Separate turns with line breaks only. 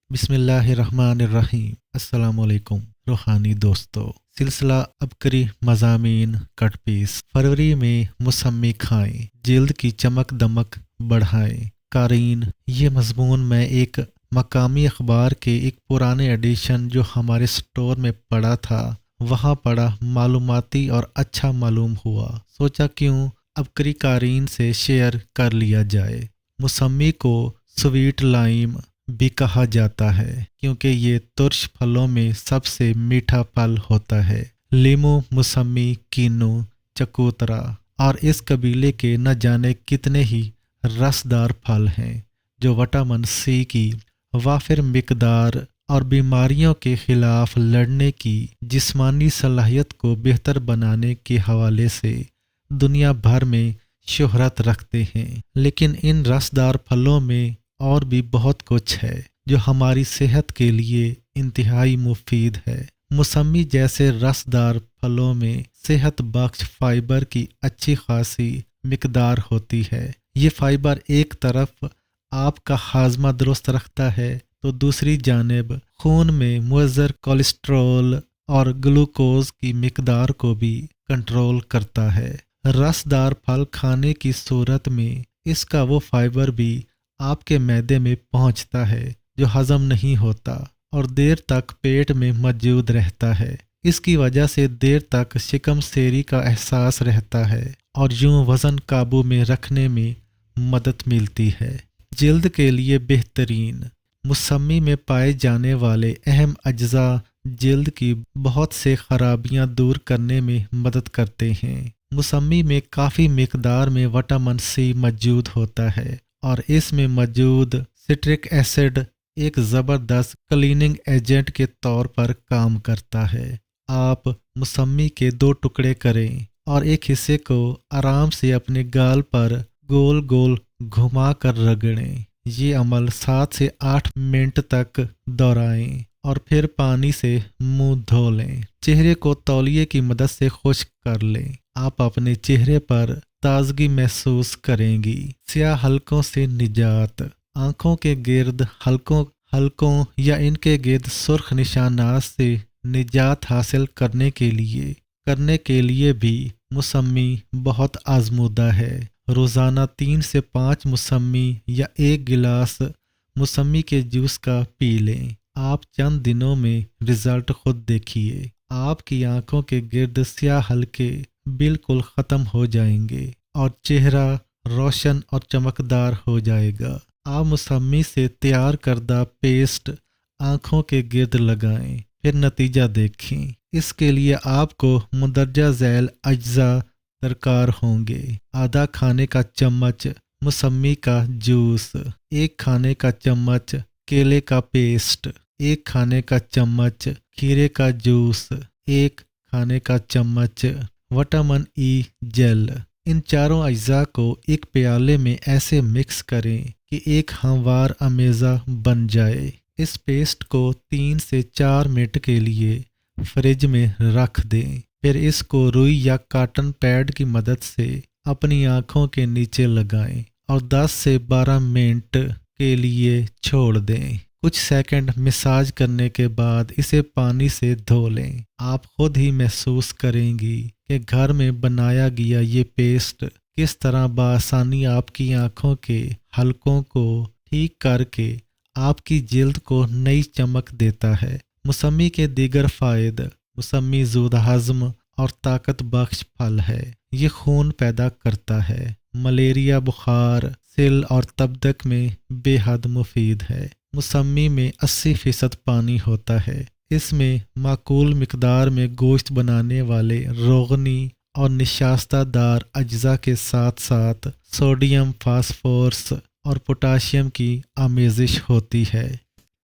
بسم اللہ الرحمن الرحیم۔ السلام علیکم روحانی دوستو، سلسلہ عبقری مضامین کٹ پیس۔ فروری میں موسمی کھائیں، جلد کی چمک دمک بڑھائیں۔ قارئین، یہ مضمون میں ایک مقامی اخبار کے ایک پرانے ایڈیشن جو ہمارے سٹور میں پڑا تھا وہاں پڑھا، معلوماتی اور اچھا معلوم ہوا، سوچا کیوں عبقری قارئین سے شیئر کر لیا جائے۔ موسمی کو سویٹ لائم بھی کہا جاتا ہے کیونکہ یہ ترش پھلوں میں سب سے میٹھا پھل ہوتا ہے۔ لیمو، موسمی، کینو، چکوترا اور اس قبیلے کے نہ جانے کتنے ہی رسدار پھل ہیں جو وٹامن سی کی وافر مقدار اور بیماریوں کے خلاف لڑنے کی جسمانی صلاحیت کو بہتر بنانے کے حوالے سے دنیا بھر میں شہرت رکھتے ہیں۔ لیکن ان رسدار پھلوں میں اور بھی بہت کچھ ہے جو ہماری صحت کے لیے انتہائی مفید ہے۔ موسمی جیسے رسدار پھلوں میں صحت بخش فائبر کی اچھی خاصی مقدار ہوتی ہے۔ یہ فائبر ایک طرف آپ کا ہاضمہ درست رکھتا ہے تو دوسری جانب خون میں مضر کولیسٹرول اور گلوکوز کی مقدار کو بھی کنٹرول کرتا ہے۔ رسدار پھل کھانے کی صورت میں اس کا وہ فائبر بھی آپ کے معدے میں پہنچتا ہے جو ہضم نہیں ہوتا اور دیر تک پیٹ میں موجود رہتا ہے۔ اس کی وجہ سے دیر تک شکم سیری کا احساس رہتا ہے اور یوں وزن قابو میں رکھنے میں مدد ملتی ہے۔ جلد کے لیے بہترین، موسمی میں پائے جانے والے اہم اجزاء جلد کی بہت سے خرابیاں دور کرنے میں مدد کرتے ہیں۔ موسمی میں کافی مقدار میں وٹامن سی موجود ہوتا ہے اور اس میں موجود سٹرک ایسڈ ایک زبردست کلیننگ ایجنٹ کے طور پر کام کرتا ہے۔ آپ موسمی کے 2 ٹکڑے کریں اور ایک حصے کو آرام سے اپنے گال پر گول گول گھما کر رگڑیں۔ یہ عمل 7 سے 8 منٹ تک دہرائیں اور پھر پانی سے منہ دھو لیں۔ چہرے کو تولیے کی مدد سے خشک کر لیں۔ آپ اپنے چہرے پر تازگی محسوس کریں گی۔ سیاہ حلقوں سے نجات، آنکھوں کے گرد حلقوں یا ان کے گرد سرخ نشانات سے نجات حاصل کرنے کے لیے بھی موسمی بہت آزمودہ ہے۔ روزانہ 3 سے 5 موسمی یا 1 گلاس موسمی کے جوس کا پی لیں۔ آپ چند دنوں میں رزلٹ خود دیکھیے۔ آپ کی آنکھوں کے گرد سیاہ حلقے بالکل ختم ہو جائیں گے اور چہرہ روشن اور چمکدار ہو جائے گا۔ آپ موسمی سے تیار کردہ پیسٹ آنکھوں کے گرد لگائیں، پھر نتیجہ دیکھیں۔ اس کے لیے آپ کو مندرجہ ذیل اجزاء درکار ہوں گے: آدھا کھانے کا چمچ موسمی کا جوس، 1 کھانے کا چمچ کیلے کا پیسٹ، 1 کھانے کا چمچ کھیرے کا جوس، 1 کھانے کا چمچ وٹامن ای جیل۔ ان چاروں اجزاء کو ایک پیالے میں ایسے مکس کریں کہ ایک ہموار امیزہ بن جائے۔ اس پیسٹ کو 3 سے 4 منٹ کے لیے فریج میں رکھ دیں، پھر اس کو روئی یا کاٹن پیڈ کی مدد سے اپنی آنکھوں کے نیچے لگائیں اور 10 سے 12 منٹ کے لیے چھوڑ دیں۔ کچھ سیکنڈ مساج کرنے کے بعد اسے پانی سے دھو لیں۔ آپ خود ہی محسوس کریں گی کہ گھر میں بنایا گیا یہ پیسٹ کس طرح بآسانی آپ کی آنکھوں کے حلقوں کو ٹھیک کر کے آپ کی جلد کو نئی چمک دیتا ہے۔ موسمی کے دیگر فوائد: موسمی زود ہضم اور طاقت بخش پھل ہے۔ یہ خون پیدا کرتا ہے۔ ملیریا، بخار، سل اور تبدک میں بے حد مفید ہے۔ موسمی میں 80% پانی ہوتا ہے۔ اس میں معقول مقدار میں گوشت بنانے والے روغنی اور نشاستہ دار اجزاء کے ساتھ ساتھ سوڈیم، فاسفورس اور پوٹاشیم کی آمیزش ہوتی ہے۔